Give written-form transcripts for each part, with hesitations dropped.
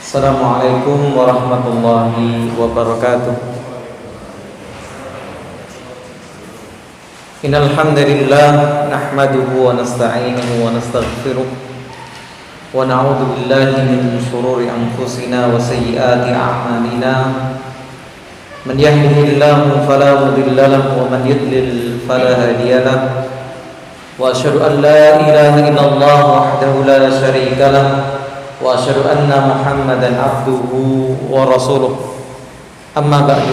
Assalamualaikum warahmatullahi wabarakatuh. Innal hamdalillah nahmaduhu wa nasta'inuhu wa nastaghfiruh wa na'udzu billahi min shururi anfusina wa sayyiati a'malina. Man yahdihillahu fala mudilla lahu wa man yudlil fala hadiya lahu. Wa asyhadu an la ilaha illallah wahdahu la syarika lahu wa asyhadu anna Muhammadan abduhu wa rasuluh. Amma ba'du.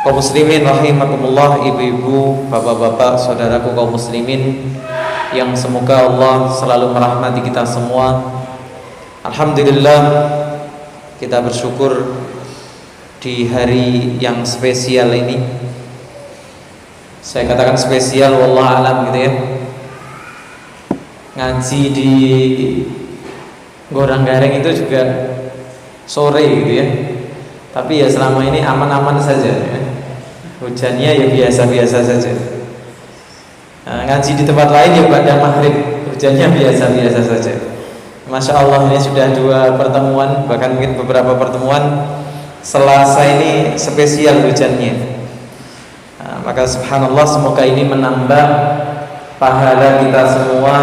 Kaum muslimin rahimakumullah, ibu-ibu, bapak-bapak, saudaraku kaum muslimin yang semoga Allah selalu merahmati kita semua. Alhamdulillah, kita bersyukur di hari yang spesial ini. Saya katakan spesial wallah alam gitu ya. Ngaji di Gorang-Gareng itu juga sore gitu ya. Tapi ya selama ini aman-aman saja ya. Hujannya ya biasa-biasa saja. Ngaji di tempat lain ya pada maghrib, hujannya biasa-biasa saja. Masya Allah, ini sudah 2 pertemuan, bahkan mungkin beberapa pertemuan Selasa ini spesial hujannya. Maka subhanallah, semoga ini menambah pahala kita semua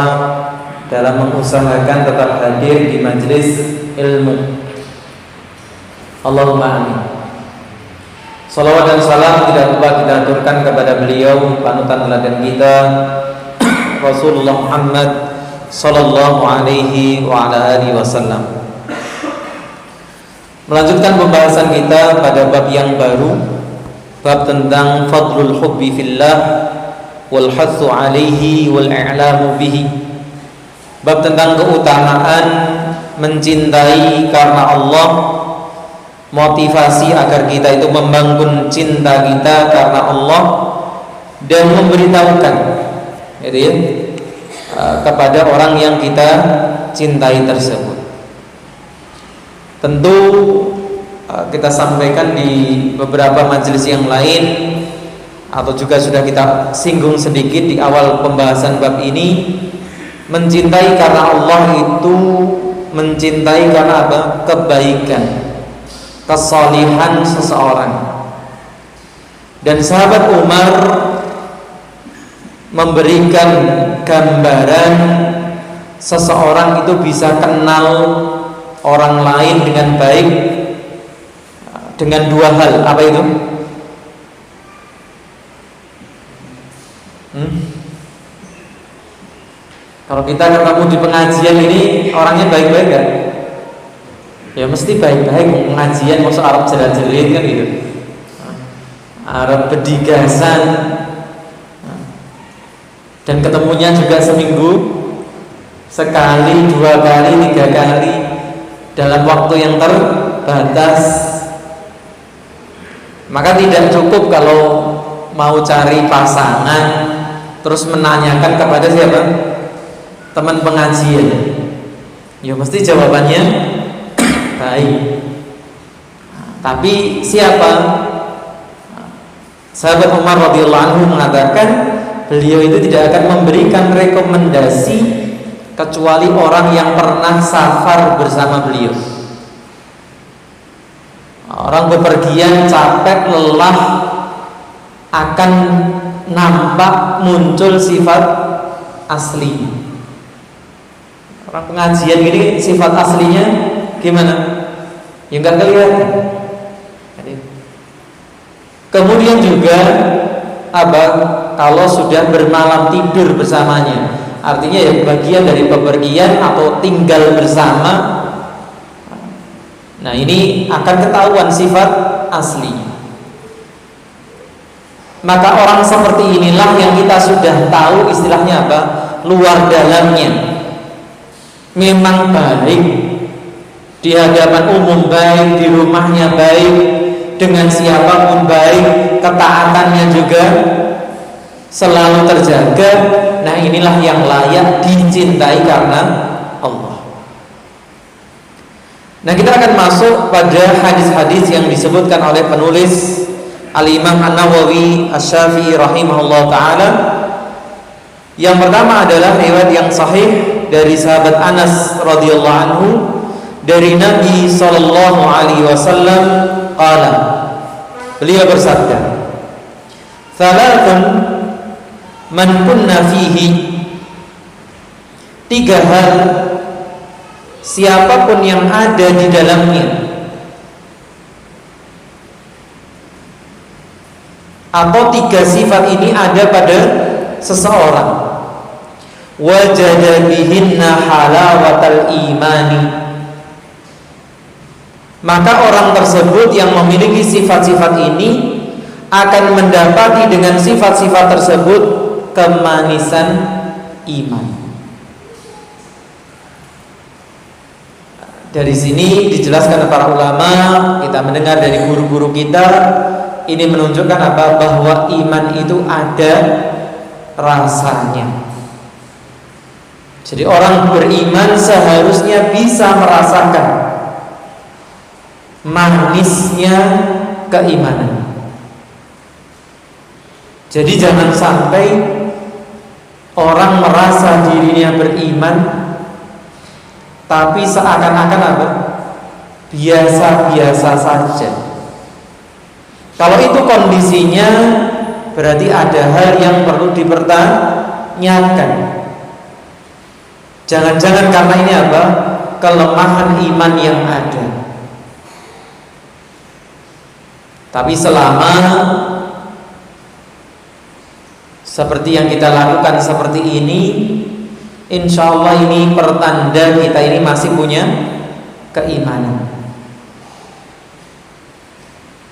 dalam mengusahakan tetap hadir di majelis ilmu. Allahumma amin. Salawat dan salam tidak lupa kita aturkan kepada beliau, panutan teladan kita, Rasulullah Muhammad sallallahu alaihi wa ala alihi wasallam. Melanjutkan pembahasan kita pada bab yang baru, bab tentang fadlul hubbi fillah wal hatsu alaihi wal i'lamu bihi. Bab tentang keutamaan mencintai karena Allah, motivasi agar kita itu membangun cinta kita karena Allah, dan memberitahukan gitu ya, kepada orang yang kita cintai tersebut. Tentu kita sampaikan di beberapa majelis yang lain, atau juga sudah kita singgung sedikit di awal pembahasan bab ini. Mencintai karena Allah itu mencintai karena apa? Kebaikan, kesalihan seseorang. Dan sahabat Umar memberikan gambaran seseorang itu bisa kenal orang lain dengan baik dengan 2 hal. Apa itu? Kalau kita ketemu di pengajian ini orangnya baik-baik kan? Ya mesti baik-baik. Pengajian masuk Arab jerat-jerit kan gitu, Arab bedigasan, dan ketemunya juga seminggu sekali, 2 kali, 3 kali dalam waktu yang terbatas. Maka tidak cukup kalau mau cari pasangan terus menanyakan kepada siapa? Teman pengajian. Ya mesti jawabannya baik. Tapi siapa? Sahabat Umar radhiyallahu anhu mengatakan beliau itu tidak akan memberikan rekomendasi kecuali orang yang pernah safar bersama beliau. Orang bepergian capek, lelah, akan nampak muncul sifat asli. Orang pengajian ini sifat aslinya gimana? Ya nggak kelihatan. Kemudian juga apa? Kalau sudah bermalam tidur bersamanya, artinya ya bagian dari bepergian atau tinggal bersama. Nah ini akan ketahuan sifat aslinya. Maka orang seperti inilah yang kita sudah tahu istilahnya apa? Luar dalamnya memang baik, di hadapan umum baik, di rumahnya baik, dengan siapapun baik, ketaatannya juga selalu terjaga. Nah inilah yang layak dicintai karena Allah. Nah kita akan masuk pada hadis-hadis yang disebutkan oleh penulis Al-Imam An-Nawawi Asy-Syafi'i rahimahullah ta'ala. Yang pertama adalah riwayat yang sahih dari sahabat Anas radhiyallahu anhu dari Nabi sallallahu alaihi wasallam qala, beliau bersabda, "Thalathun man kunna fihi," tiga hal siapapun yang ada di dalamnya atau tiga sifat ini ada pada seseorang, wajada bihinna halawatal imani, maka orang tersebut yang memiliki sifat-sifat ini akan mendapati dengan sifat-sifat tersebut kemanisan iman. Dari sini dijelaskan para ulama, kita mendengar dari guru-guru kita, ini menunjukkan apa? Bahwa iman itu ada rasanya. Jadi orang beriman seharusnya bisa merasakan manisnya keimanan. Jadi jangan sampai orang merasa dirinya beriman tapi seakan-akan apa? Biasa-biasa saja. Kalau itu kondisinya, berarti ada hal yang perlu dipertanyakan. Jangan-jangan karena ini apa? Kelemahan iman yang ada. Tapi selama seperti yang kita lakukan seperti ini, insya Allah ini pertanda kita ini masih punya keimanan.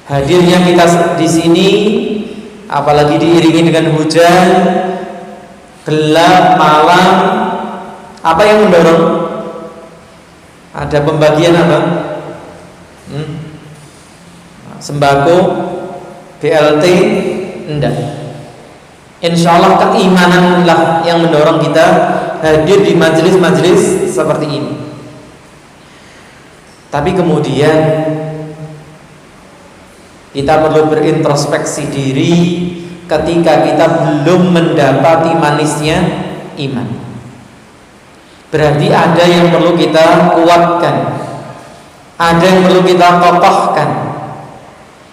Hadirnya kita di sini, apalagi diiringi dengan hujan, gelap, malam, apa yang mendorong? Ada pembagian apa? Sembako, BLT, enggak. Insya Allah keimananlah yang mendorong kita hadir di majelis-majelis seperti ini. Tapi kemudian kita perlu berintrospeksi diri ketika kita belum mendapati manisnya iman. Berarti ada yang perlu kita kuatkan, ada yang perlu kita kokohkan.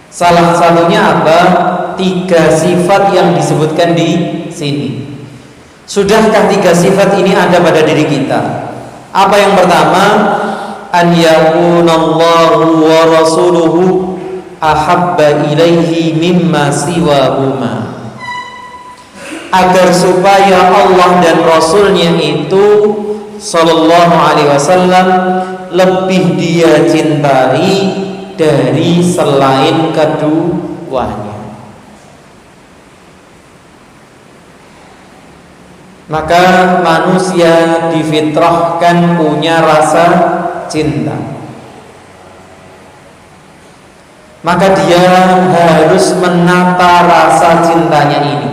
Salah satunya apa? Tiga sifat yang disebutkan di sini. Sudahkah tiga sifat ini ada pada diri kita? Apa yang pertama? An yakunallahu wa rasuluhu ahabba ilaihi mimma siwahuma, agar supaya Allah dan Rasulnya itu sallallahu alaihi wasallam lebih dia cintai dari selain keduanya. Maka manusia difitrahkan punya rasa cinta. Maka dia harus menata rasa cintanya ini.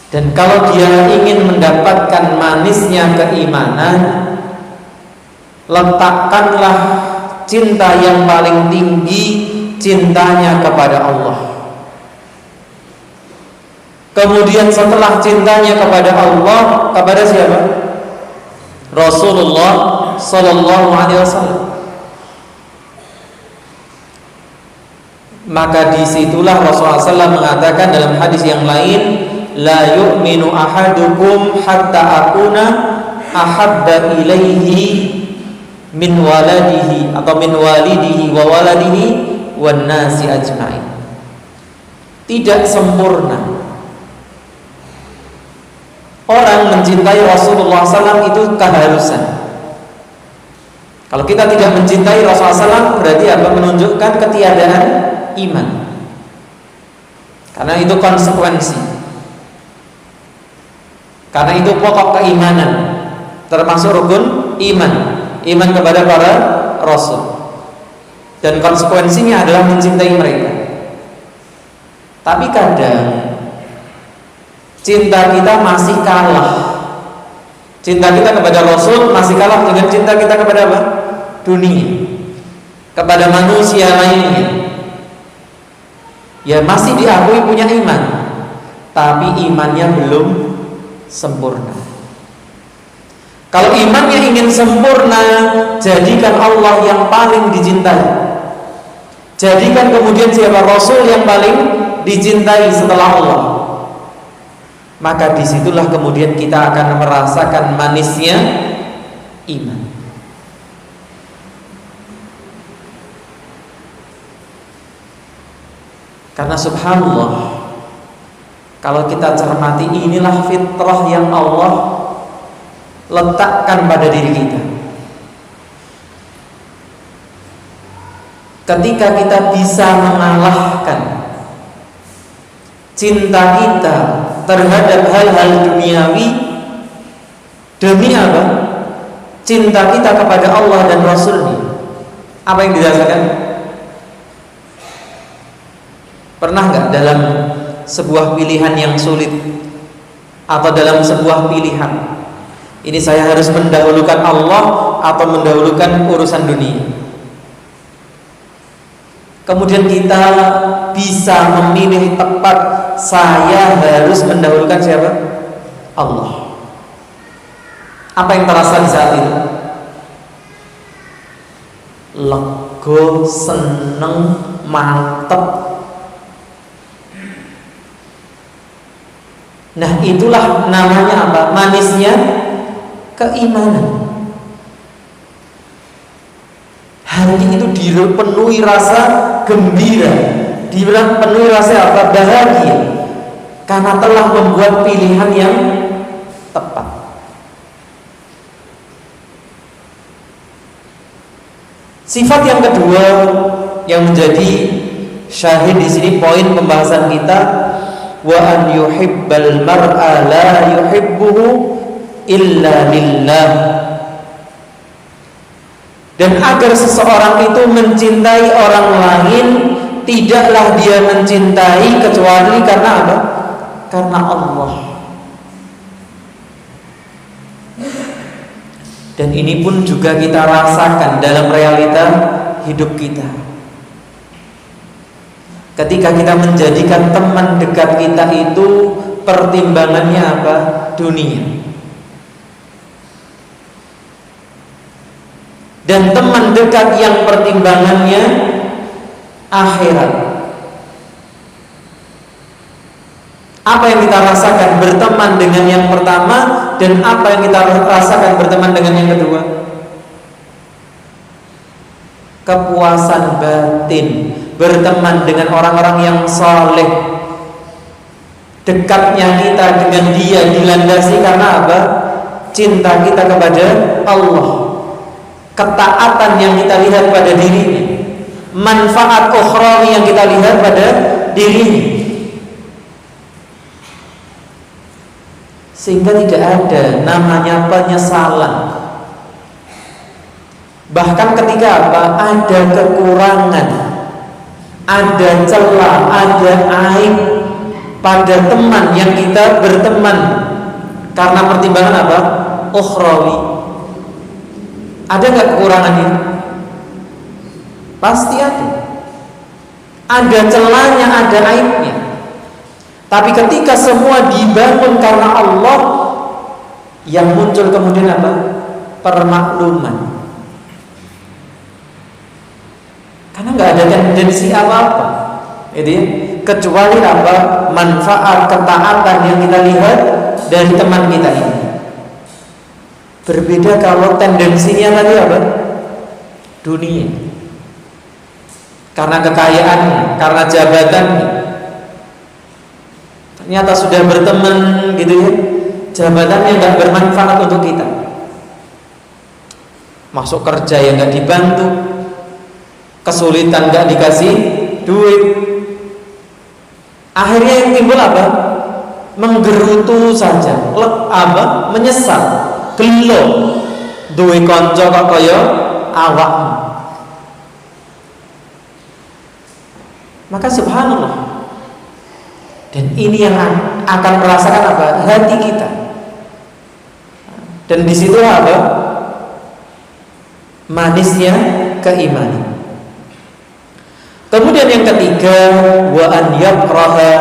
Dan kalau dia ingin mendapatkan manisnya keimanan, letakkanlah cinta yang paling tinggi, cintanya kepada Allah. Kemudian setelah cintanya kepada Allah, kepada siapa? Rasulullah sallallahu alaihi wasallam. Maka disitulah Rasulullah SAW mengatakan dalam hadis yang lain, la yu'minu ahadukum hatta akuna ahabba ilaihi min waladihi atau min walidihi wa waladihi wan nasi ajma'in. Tidak sempurna orang mencintai Rasulullah SAW itu keharusan. Kalau kita tidak mencintai Rasulullah SAW, berarti apa? Menunjukkan ketiadaan iman. Karena itu konsekuensi. Karena itu pokok keimanan, termasuk rukun iman, iman kepada para rasul. Dan konsekuensinya adalah mencintai mereka. Tapi kadang cinta kita masih kalah. Cinta kita kepada Rasul masih kalah dengan cinta kita kepada apa? Dunia, kepada manusia lainnya. Ya masih diakui punya iman, tapi imannya belum sempurna. Kalau imannya ingin sempurna, jadikan Allah yang paling dicintai. Jadikan kemudian siapa Rasul yang paling dicintai setelah Allah. Maka disitulah kemudian kita akan merasakan manisnya iman. Karena subhanallah, kalau kita cermati, inilah fitrah yang Allah letakkan pada diri kita. Ketika kita bisa mengalahkan cinta kita terhadap hal-hal duniawi demi apa? Cinta kita kepada Allah dan Rasul-Nya. Apa yang dirasakan? Pernah nggak dalam sebuah pilihan yang sulit atau dalam sebuah pilihan, ini saya harus mendahulukan Allah atau mendahulukan urusan dunia, kemudian kita bisa memilih tepat, saya harus mendahulukan siapa? Allah. Apa yang terasa di saat itu? Lego, seneng, mantep. Nah, itulah namanya apa? Manisnya keimanan. Hati itu dipenuhi rasa gembira, dipenuhi rasa apa? Bahagia, karena telah membuat pilihan yang tepat. Sifat yang kedua yang menjadi syahid di sini, poin pembahasan kita, wa an yuhibbal mar'a la yuhibbuhu illa lillah. Dan agar seseorang itu mencintai orang lain, tidaklah dia mencintai kecuali karena apa? Karena Allah. Dan ini pun juga kita rasakan dalam realita hidup kita. Ketika kita menjadikan teman dekat kita itu pertimbangannya apa? Dunia. Dan teman dekat yang pertimbangannya akhirat. Apa yang kita rasakan berteman dengan yang pertama, dan apa yang kita rasakan berteman dengan yang kedua? Kepuasan batin berteman dengan orang-orang yang saleh. Dekatnya kita dengan dia dilandasi karena apa? Cinta kita kepada Allah, ketaatan yang kita lihat pada dirinya, manfaat ukhrawi yang kita lihat pada dirinya, sehingga tidak ada namanya penyesalan. Bahkan ketika apa? Ada kekurangan, ada celah, ada aib pada teman yang kita berteman karena pertimbangan apa? Ukhrawi. Ada nggak kekurangannya? Pasti ada. Ada celahnya, ada aibnya. Tapi ketika semua dibangun karena Allah, yang muncul kemudian apa? Permakluman. Karena nggak ada tendensi apa-apa, gitu ya, kecuali apa? Manfaat, ketaatan yang kita lihat dari teman kita ini. Berbeda kalau tendensinya tadi apa? Dunia. Karena kekayaannya, karena jabatannya. Ternyata sudah berteman, gitu ya, jabatannya nggak bermanfaat untuk kita. Masuk kerja yang nggak dibantu, kesulitan nggak dikasih duit. Akhirnya yang timbul apa? Menggerutu saja, menyesal, gelo, duwe kanca kok kaya awak. Maka subhanallah. Dan ini yang akan merasakan apa? Hati kita. Dan di situ apa? Manisnya keimanan. Kemudian yang ketiga, wa an yakraha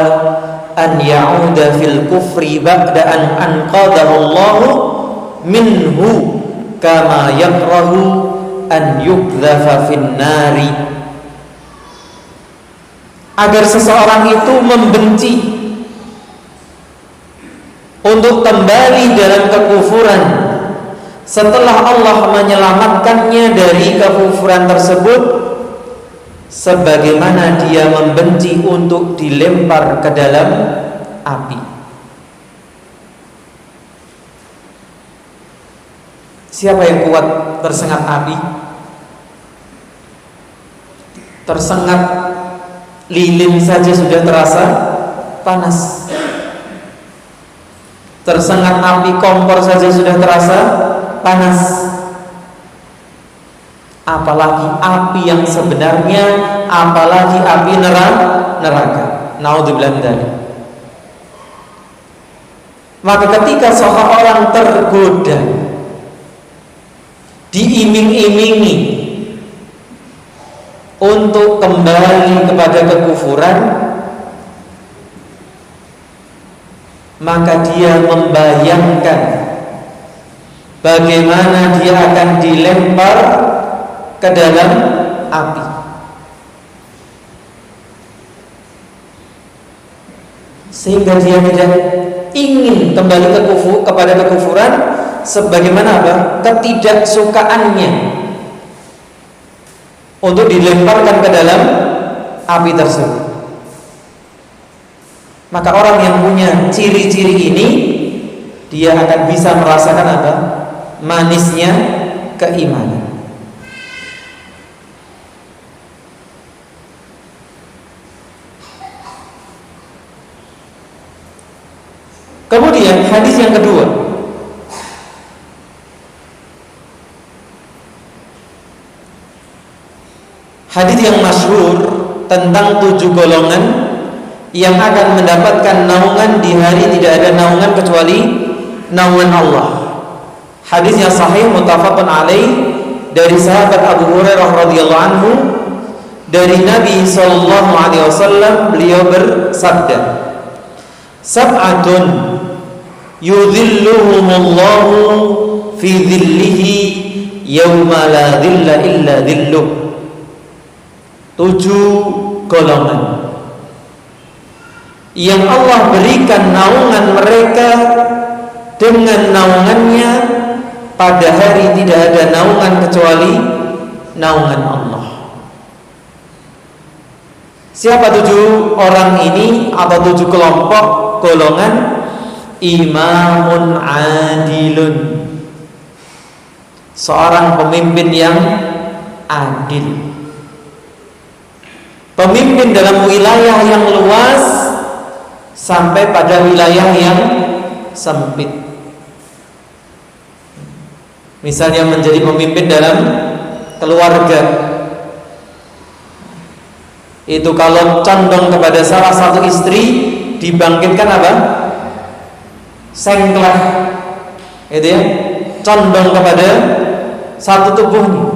an ya'uda fil kufri ba'da an anqadahu Allah minhu kama yakrahu an yuqdhafa fin nari. Agar seseorang itu membenci untuk kembali dalam kekufuran setelah Allah menyelamatkannya dari kekufuran tersebut, sebagaimana dia membenci untuk dilempar ke dalam api. Siapa yang kuat tersengat api? Tersengat lilin saja sudah terasa panas. Tersengat api kompor saja sudah terasa panas. Apalagi api yang sebenarnya, apalagi api neraka. Naudzubillah min dzalik. Maka ketika seorang tergoda, diiming-imingi untuk kembali kepada kekufuran, maka dia membayangkan bagaimana dia akan dilempar ke dalam api. Sehingga dia tidak ingin kembali kepada kekufuran, sebagaimana apa? Ketidaksukaannya untuk dilemparkan ke dalam api tersebut. Maka orang yang punya ciri-ciri ini, dia akan bisa merasakan apa? Manisnya keimanan. Kemudian hadis yang kedua, hadis yang masyhur tentang 7 golongan yang akan mendapatkan naungan di hari tidak ada naungan kecuali naungan Allah. Hadis yang sahih muttafaqun alaih dari sahabat Abu Hurairah radhiyallahu anhu dari Nabi sallallahu alaihi wasallam, beliau bersabda, "Sab'atun yudhilluhumullahu fi dhillihi yauma la dhilla illa dhilluh." 7 golongan yang Allah berikan naungan mereka dengan naungannya pada hari tidak ada naungan kecuali naungan Allah. Siapa 7 orang ini atau 7 kelompok golongan? Imamun adilun, seorang pemimpin yang adil, pemimpin dalam wilayah yang luas sampai pada wilayah yang sempit. Misalnya menjadi pemimpin dalam keluarga, itu kalau condong kepada salah satu istri, dibangkitkan apa? Sengklah, itu ya, condong kepada satu tubuhnya.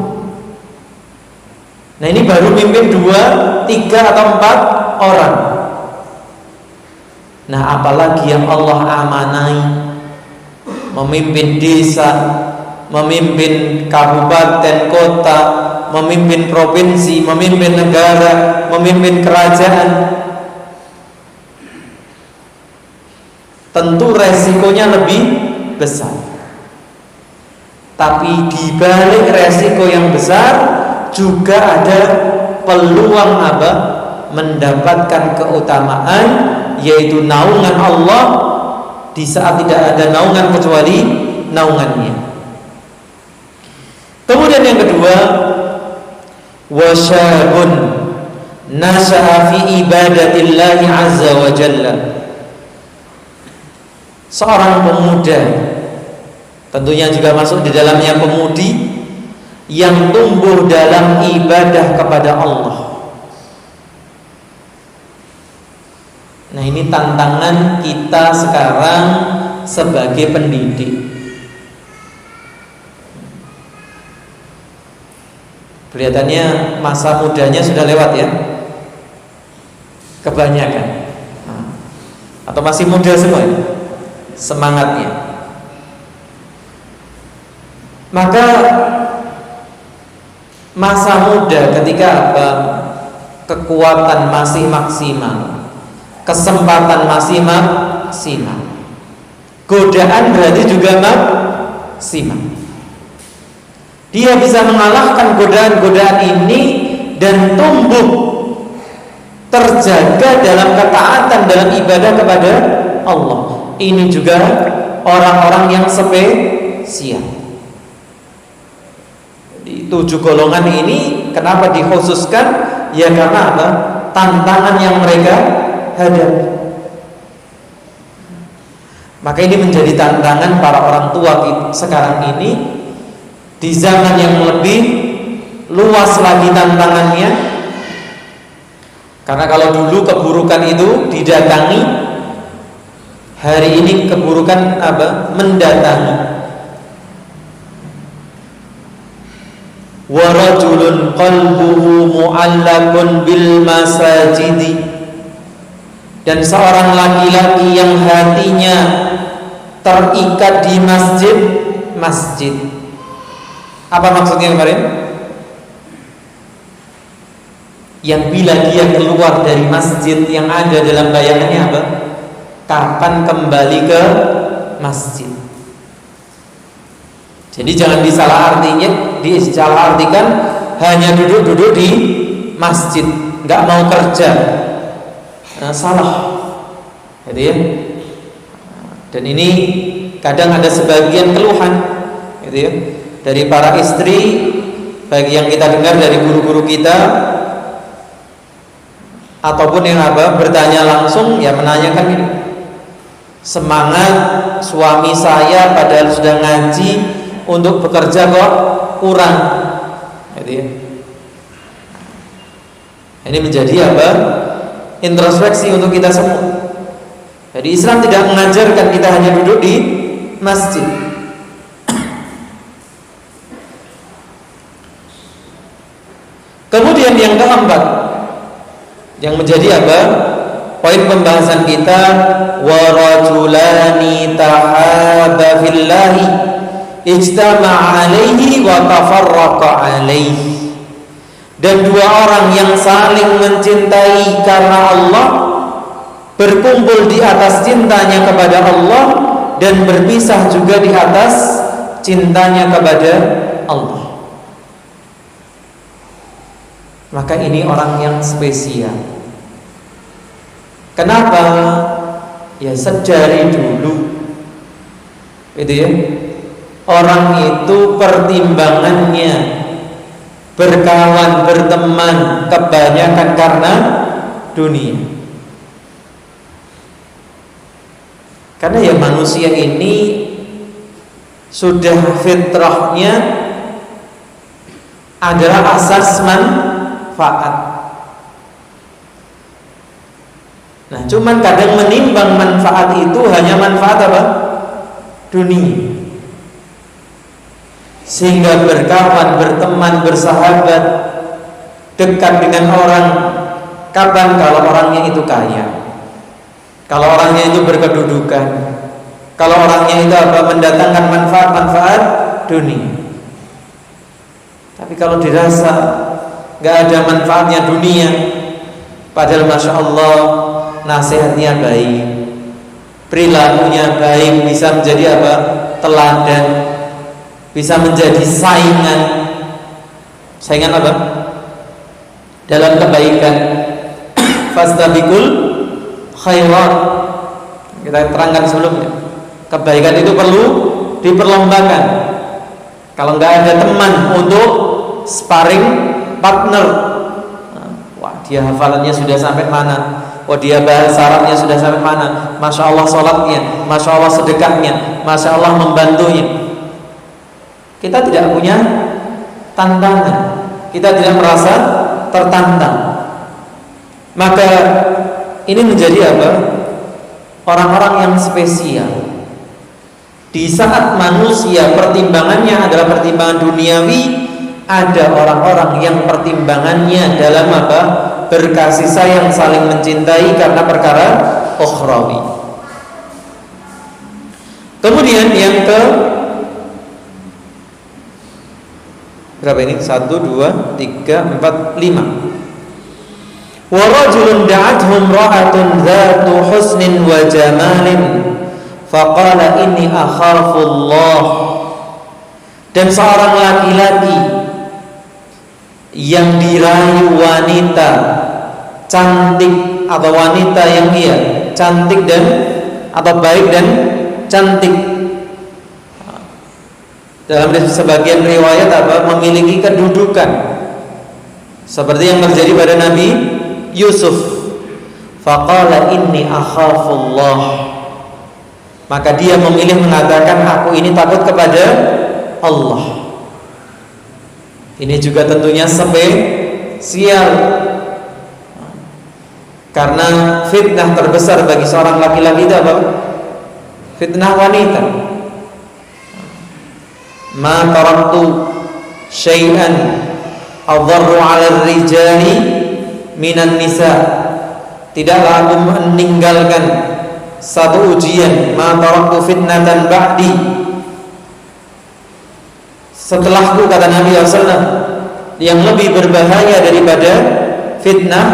Nah ini baru mimpin 2, 3 atau 4 orang. Nah apalagi yang Allah amanai, memimpin desa, memimpin kabupaten, kota, memimpin provinsi, memimpin negara, memimpin kerajaan. Tentu resikonya lebih besar. Tapi di balik resiko yang besar juga ada peluang apa? Mendapatkan keutamaan, yaitu naungan Allah di saat tidak ada naungan kecuali naungannya. Kemudian yang kedua, wasyabun nasha'a fi ibadatillahi azza wa jalla, seorang pemuda, tentunya juga masuk di dalamnya pemudi, yang tumbuh dalam ibadah kepada Allah. Nah ini tantangan kita sekarang sebagai pendidik. Kelihatannya masa mudanya sudah lewat ya, kebanyakan. Atau masih muda semua ya? Semangatnya. Maka masa muda ketika apa? Kekuatan masih maksimal, kesempatan masih maksimal, godaan berarti juga maksimal. Dia bisa mengalahkan godaan-godaan ini dan tumbuh terjaga dalam ketaatan, dalam ibadah kepada Allah. Ini juga orang-orang yang spesial. Di 7 golongan ini kenapa dikhususkan? Ya karena apa? Tantangan yang mereka hadapi. Maka ini menjadi tantangan para orang tua sekarang ini, di zaman yang lebih luas lagi tantangannya. Karena kalau dulu keburukan itu didatangi, hari ini keburukan apa? Mendatangi. Wa rajulun qalbuhu mu'allaqun bil masajidi, dan seorang laki-laki yang hatinya terikat di masjid. Apa maksudnya kemarin? Yang bila dia keluar dari masjid, yang ada dalam bayangannya apa? Kapan kembali ke masjid. Jadi jangan disalah artikan hanya duduk-duduk di masjid, nggak mau kerja. Salah. Gitu ya. Dan ini kadang ada sebagian keluhan, gitu ya, dari para istri, bagi yang kita dengar dari guru-guru kita, ataupun yang apa bertanya langsung, ya menanyakan ini, semangat suami saya padahal sudah ngaji untuk bekerja kok kurang, gitu ya. Ini menjadi apa? Introspeksi untuk kita semua. Jadi Islam tidak mengajarkan kita hanya duduk di masjid. Kemudian yang keempat, yang menjadi apa? Poin pembahasan kita, wa rajulani tahaba fillahi ijtama'a alaihi wa tafarraqa alaihi. Dan 2 orang yang saling mencintai karena Allah, berkumpul di atas cintanya kepada Allah dan berpisah juga di atas cintanya kepada Allah. Maka ini orang yang spesial. Kenapa? Ya sedari dulu, itu ya, orang itu pertimbangannya berkawan, berteman kebanyakan karena dunia. Karena ya manusia ini sudah fitrahnya adalah asas manfaat. Nah, cuman kadang menimbang manfaat itu hanya manfaat apa? Dunia. Sehingga berkawan, berteman, bersahabat, dekat dengan orang. Kapan? Kalau orangnya itu kaya, kalau orangnya itu berkedudukan, kalau orangnya itu apa? Mendatangkan manfaat-manfaat dunia. Tapi kalau dirasa gak ada manfaatnya dunia, padahal Masya Allah nasihatnya baik, perilakunya baik, bisa menjadi apa? Teladan, bisa menjadi saingan apa? Dalam kebaikan. Fastabiqul khairat. Kita terangkan sebelumnya, kebaikan itu perlu diperlombakan. Kalau nggak ada teman untuk sparring partner, wah dia hafalannya sudah sampai mana, wah dia bahasa Arabnya sudah sampai mana, Masya Allah sholatnya, Masya Allah sedekahnya, Masya Allah membantunya. Kita tidak punya tantangan, kita tidak merasa tertantang. Maka ini menjadi apa? Orang-orang yang spesial. Di saat manusia pertimbangannya adalah pertimbangan duniawi, ada orang-orang yang pertimbangannya dalam apa? Berkasih sayang, saling mencintai karena perkara ukhrawi. Kemudian yang Berapa ini? 1, 2, 3, 4, 5. Wa rajulun da'athum ra'atun dzatu husnin wa jamalin faqala inni akhafullah. Dan seorang laki-laki yang dirayu wanita cantik atau wanita yang cantik dan atau baik dan cantik. Dalam sebagian riwayat memiliki kedudukan seperti yang terjadi pada Nabi Yusuf. Faqala inni akhafullah. Maka dia memilih mengatakan, aku ini takut kepada Allah. Ini juga tentunya spesial, karena fitnah terbesar bagi seorang laki-laki itu apa? Fitnah wanita. Ma taraktu syai'an adharru 'ala ar-rijali minan nisa. Tidaklah aku meninggalkan satu ujian, ma taraktu fitnatan ba'di, setelahku, kata Nabi SAW, yang lebih berbahaya daripada fitnah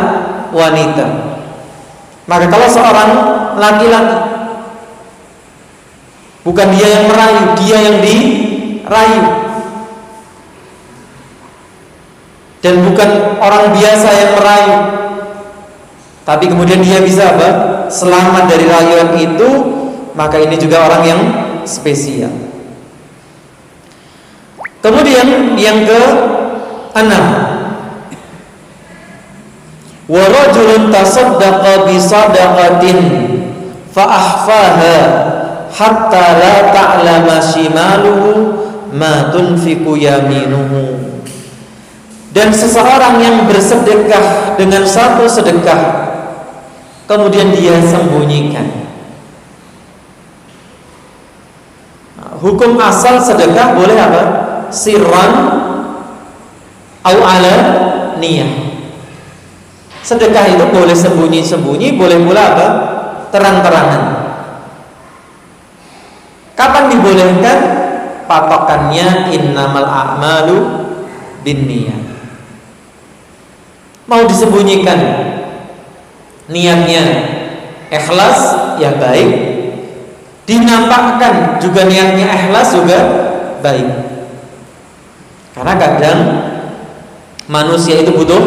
wanita. Maka kalau seorang laki-laki, bukan dia yang merayu, dia yang dirayu, dan bukan orang biasa yang merayu, tapi kemudian dia bisa selamat dari rayuan itu, maka ini juga orang yang spesial. Kemudian yang ke-6, wa rajulun tasaddaqa bi sadaqatin fa ahfaha hatta la ta'lama shimaluhu ma tunfiqu yaminuhu. Dan seseorang yang bersedekah dengan satu sedekah kemudian dia sembunyikan. Hukum asal sedekah boleh apa? Sirran au ala niyah. Sedekah itu boleh sembunyi-sembunyi, boleh pula apa? Terang-terangan. Kapan dibolehkan? Patokannya innamal a'malu binniyat. Mau disembunyikan, niatnya ikhlas, ya baik. Dinampakkan juga niatnya ikhlas, juga baik. Karena kadang manusia itu butuh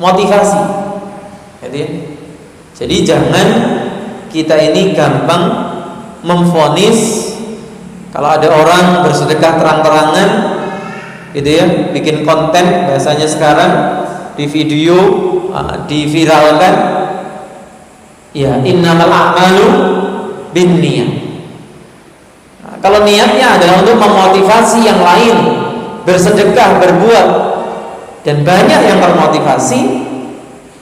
motivasi. Jadi jangan kita ini gampang memvonis kalau ada orang bersedekah terang-terangan, bikin konten bahasanya sekarang, di video, diviralkan, ya innamal a'malu binniyat. Kalau niatnya adalah untuk memotivasi yang lain bersedekah, berbuat, dan banyak yang termotivasi,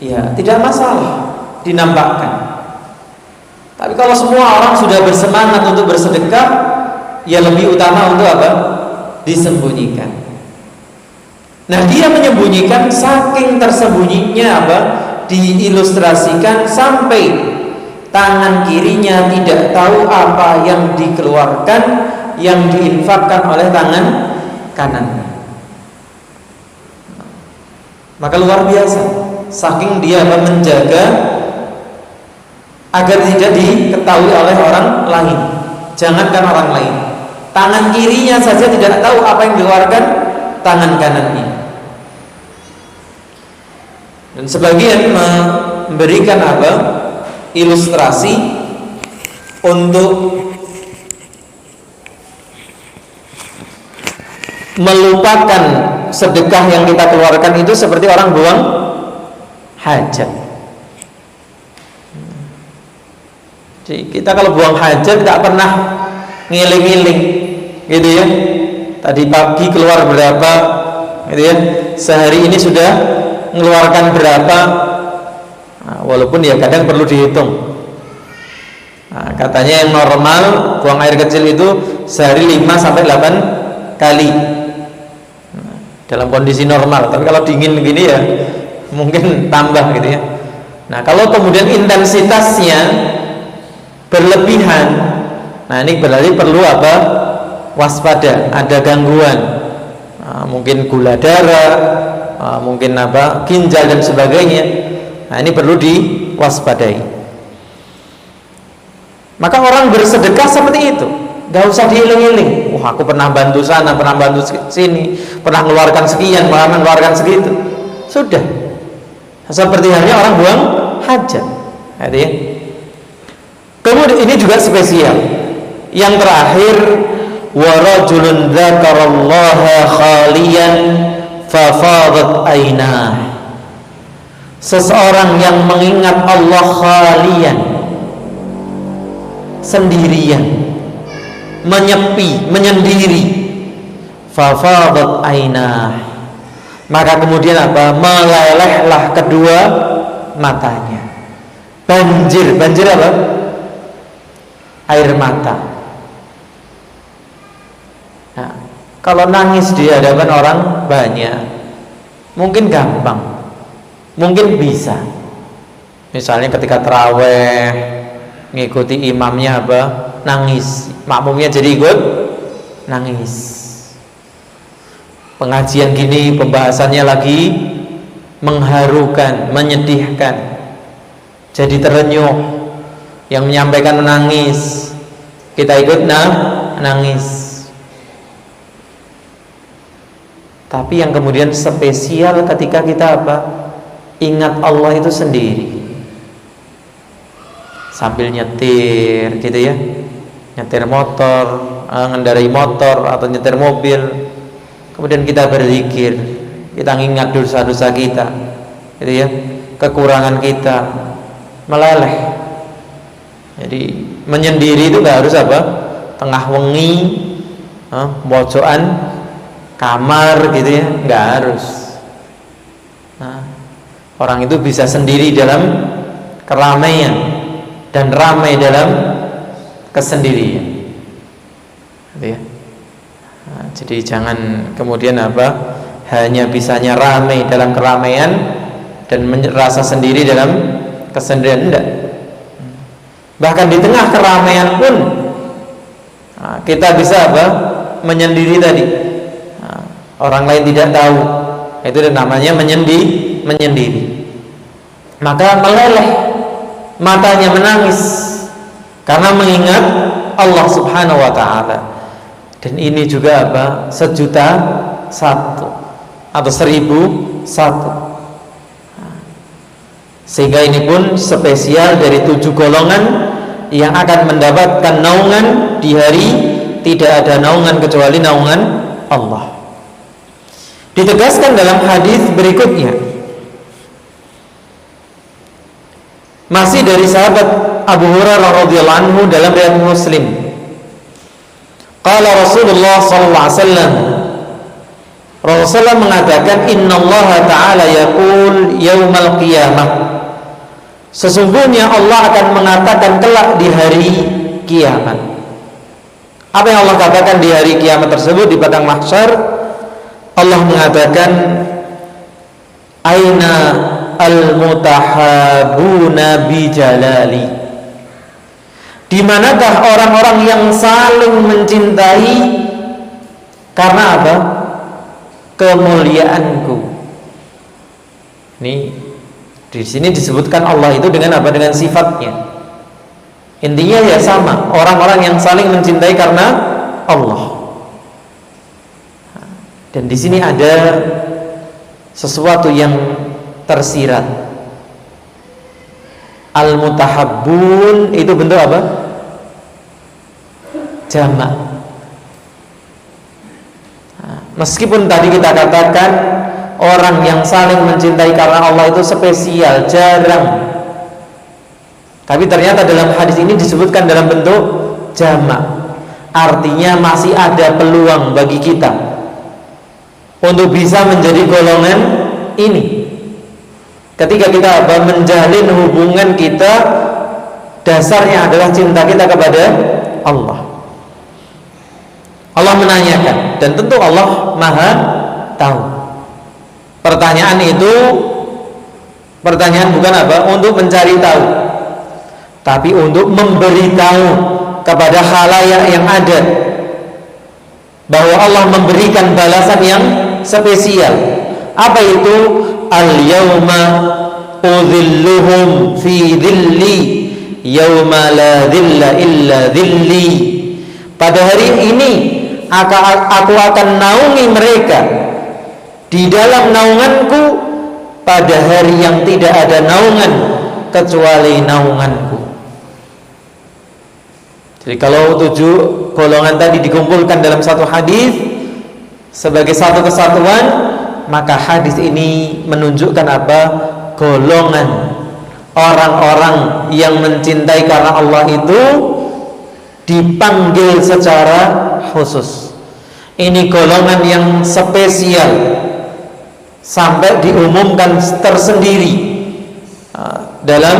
ya tidak masalah dinampakkan. Tapi kalau semua orang sudah bersemangat untuk bersedekah, ya lebih utama untuk apa? Disembunyikan. Nah, dia menyembunyikan, saking tersembunyinya apa? Diilustrasikan sampai tangan kirinya tidak tahu apa yang dikeluarkan, yang diinfakkan oleh tangan kanannya. Maka luar biasa, saking dia menjaga agar tidak diketahui oleh orang lain. Jangankan orang lain, tangan kirinya saja tidak tahu apa yang dikeluarkan tangan kanannya. Dan sebagian memberikan apa? Ilustrasi untuk melupakan sedekah yang kita keluarkan itu seperti orang buang hajat. Jadi kita kalau buang hajat tidak pernah ngiling-ngiling, gitu ya. Tadi pagi keluar berapa, gitu ya. Sehari ini sudah mengeluarkan berapa. Nah, walaupun ya kadang perlu dihitung. Nah, katanya yang normal buang air kecil itu sehari 5 sampai 8 kali. Nah, dalam kondisi normal. Tapi kalau dingin begini ya mungkin tambah, gitu ya. Nah, kalau kemudian intensitasnya berlebihan, nah ini berarti perlu apa? Waspada, ada gangguan. mungkin gula darah, mungkin ginjal dan sebagainya. Nah, ini perlu diwaspadai. Maka orang bersedekah seperti itu, gak usah diiling-iling. Wah, aku pernah bantu sana, pernah bantu sini, pernah mengeluarkan sekian, pernah mengeluarkan segitu. Sudah, seperti halnya orang buang hajat. Ya. Kemudian ini juga spesial. Yang terakhir, wa rajulun dzakarallaha khaliyan fafadat ainah. Seseorang yang mengingat Allah khaliyan, sendirian, menyepi, menyendiri, fafadat ainah, maka kemudian melelehlah kedua matanya. Banjir apa? Air mata. Nah, kalau nangis di hadapan orang banyak, mungkin gampang, mungkin bisa. Misalnya ketika taraweh, ngikuti imamnya nangis, makmumnya jadi ikut nangis. Pengajian gini, pembahasannya lagi mengharukan, menyedihkan, jadi terenyuh. Yang menyampaikan menangis, kita ikut nangis. Tapi yang kemudian spesial ketika kita ingat Allah itu sendiri, sambil nyetir gitu ya, nyetir motor, ngendarai motor atau nyetir mobil, kemudian kita berzikir, kita ingat dosa-dosa kita gitu ya, kekurangan kita, meleleh. Jadi menyendiri itu nggak harus tengah wengi, pojokan kamar gitu ya, nggak harus. Nah, orang itu bisa sendiri dalam keramaian dan ramai dalam kesendirian, gitu ya. Nah, jadi jangan kemudian hanya bisanya ramai dalam keramaian dan merasa sendiri dalam kesendirian, enggak. Bahkan di tengah keramaian pun kita bisa menyendiri tadi. Orang lain tidak tahu. Itu namanya menyendiri. Maka meleleh, matanya menangis karena mengingat Allah Subhanahu wa taala. Dan ini juga 1.000.001 atau 1.001. Sehingga ini pun spesial dari 7 golongan yang akan mendapatkan naungan di hari tidak ada naungan kecuali naungan Allah. Ditegaskan dalam hadis berikutnya, masih dari sahabat Abu Hurairah radhiyallahu anhu dalam riwayat Muslim. Qala Rasulullah sallallahu alaihi wasallam, Rasulullah mengatakan, innallaha ta'ala yaqul yaumal qiyamah, sesungguhnya Allah akan mengatakan kelak di hari kiamat. Apa yang Allah katakan di hari kiamat tersebut, di padang mahsyar? Allah mengatakan, aina al-mutahabuna bijalali, di manakah orang-orang yang saling mencintai karena kemuliaanku. Ini di sini disebutkan Allah itu dengan dengan sifatnya. Intinya ya sama, orang-orang yang saling mencintai karena Allah. Dan di sini ada sesuatu yang tersirat. Al-mutahabbun itu bentuk jamak. Meskipun tadi kita katakan orang yang saling mencintai karena Allah itu spesial, jarang, tapi ternyata dalam hadis ini disebutkan dalam bentuk jamak. Artinya masih ada peluang bagi kita untuk bisa menjadi golongan ini. Ketika kita menjalin hubungan kita, dasarnya adalah cinta kita kepada Allah. Allah menanyakan, dan tentu Allah Maha tahu. Pertanyaan itu pertanyaan bukan untuk mencari tahu, tapi untuk memberitahu kepada khalayak yang ada bahwa Allah memberikan balasan yang spesial. Apa itu? Al-yauma udhilluhum fi dhilli yauma la dhilla illa dhilli. Pada hari ini aku akan naungi mereka di dalam naunganku pada hari yang tidak ada naungan kecuali naunganku. Jadi kalau 7 golongan tadi dikumpulkan dalam satu hadis sebagai satu kesatuan, maka hadis ini menunjukkan apa? Golongan orang-orang yang mencintai karena Allah itu dipanggil secara khusus. Ini golongan yang spesial sampai diumumkan tersendiri dalam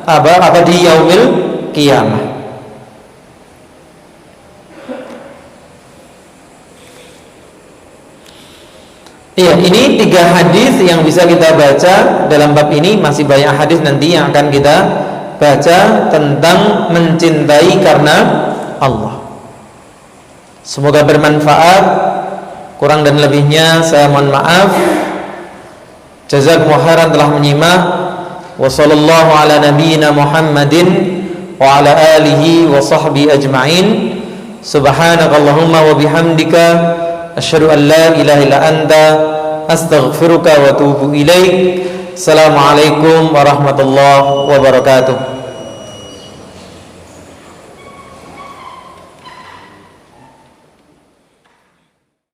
apa di yaumil qiyamah. Iya, ini 3 hadis yang bisa kita baca dalam bab ini. Masih banyak hadis nanti yang akan kita baca tentang mencintai karena Allah. Semoga bermanfaat. Kurang dan lebihnya saya mohon maaf. Jazakumullahu khairan telah menyimak. Wa sallallahu ala nabiyyina Muhammadin wa ala alihi wa sahbihi ajma'in. Subhanakallahumma wa bihamdika asyhadu an la ilaha illa anta astaghfiruka wa atubu ilaik. Assalamualaikum warahmatullahi wabarakatuh.